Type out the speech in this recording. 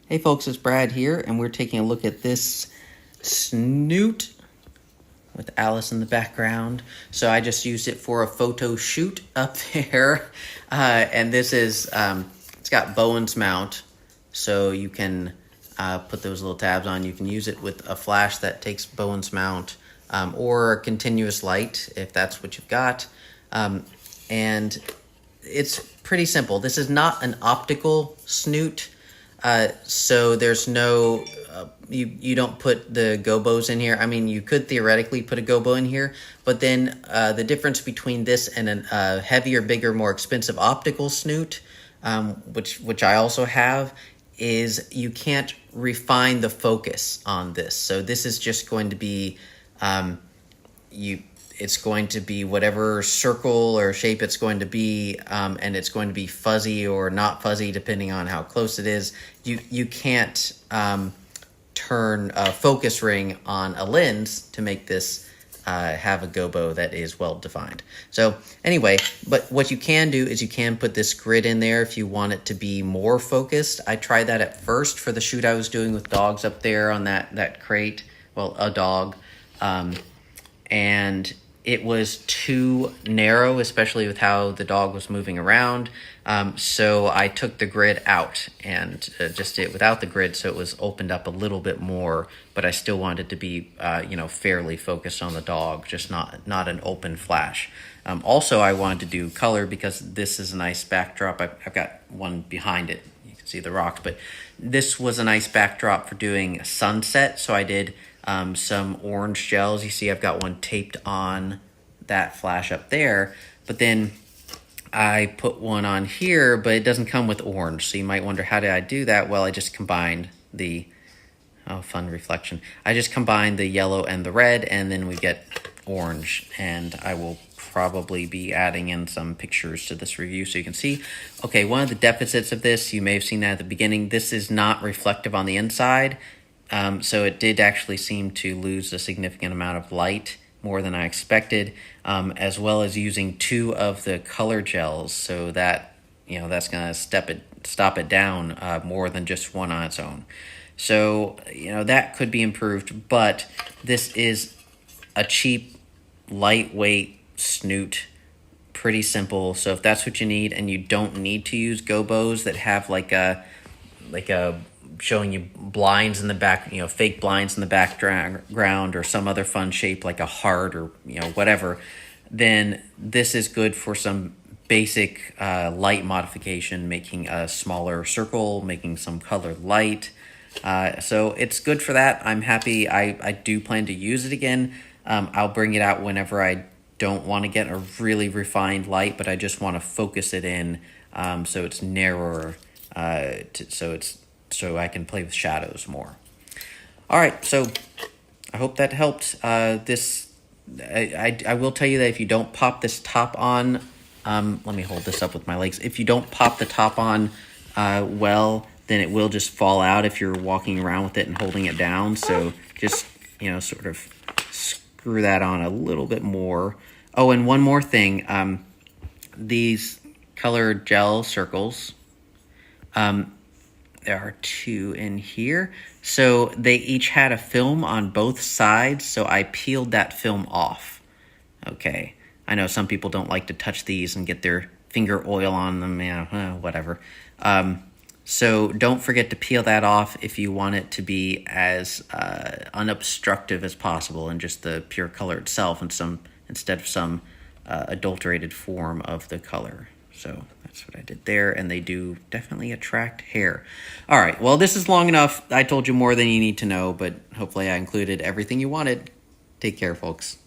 Hey folks, it's Brad here, and we're taking a look at this Snoot with Alice in the background. So I just used it for a photo shoot up there, and this is, it's got Bowen's mount, so you can put those little tabs on. You can use it with a flash that takes Bowen's mount, or a continuous light, if that's what you've got, and it's pretty simple. This is not an optical Snoot. So there's no, you don't put the gobos in here. I mean, you could theoretically put a gobo in here, but then the difference between this and a heavier, bigger, more expensive optical Snoot, which I also have, is you can't refine the focus on this. So this is just going to be, it's going to be whatever circle or shape it's going to be, and it's going to be fuzzy or not fuzzy depending on how close it is. You can't turn a focus ring on a lens to make this have a gobo that is well defined. So anyway, but what you can do is you can put this grid in there if you want it to be more focused. I tried that at first for the shoot I was doing with dogs up there on that crate. Well, a dog. And it was too narrow, especially with how the dog was moving around. So I took the grid out and just did it without the grid, so it was opened up a little bit more, but I still wanted it to be, fairly focused on the dog, just not an open flash. Also, I wanted to do color because this is a nice backdrop. I've got one behind it. You can see the rocks, but this was a nice backdrop for doing a sunset, so I did some orange gels. You see I've got one taped on that flash up there, but then I put one on here, but it doesn't come with orange. So you might wonder, how did I do that? Well, I just combined the, fun reflection. I just combined the yellow and the red, and then we get orange. And I will probably be adding in some pictures to this review so you can see. Okay, one of the deficits of this, you may have seen that at the beginning, this is not reflective on the inside. So it did actually seem to lose a significant amount of light, more than I expected, as well as using two of the color gels, so that, that's going to stop it down more than just one on its own. So, that could be improved, but this is a cheap, lightweight Snoot, pretty simple. So if that's what you need, and you don't need to use gobos that have like a showing you blinds in the back, fake blinds in the background, or some other fun shape like a heart or whatever, then this is good for some basic light modification, making a smaller circle, making some color light. So it's good for that. I'm happy. I do plan to use it again. I'll bring it out whenever I don't want to get a really refined light, but I just want to focus it in so it's narrower, so I can play with shadows more. All right, so I hope that helped. I will tell you that if you don't pop this top on, let me hold this up with my legs. If you don't pop the top on well, then it will just fall out if you're walking around with it and holding it down. So just, sort of screw that on a little bit more. Oh, and one more thing. These colored gel circles, there are two in here. So they each had a film on both sides, so I peeled that film off. Okay, I know some people don't like to touch these and get their finger oil on them, whatever. So don't forget to peel that off if you want it to be as unobstructive as possible and just the pure color itself, and instead of some adulterated form of the color. So that's what I did there, and they do definitely attract hair. All right, well, this is long enough. I told you more than you need to know, but hopefully I included everything you wanted. Take care, folks.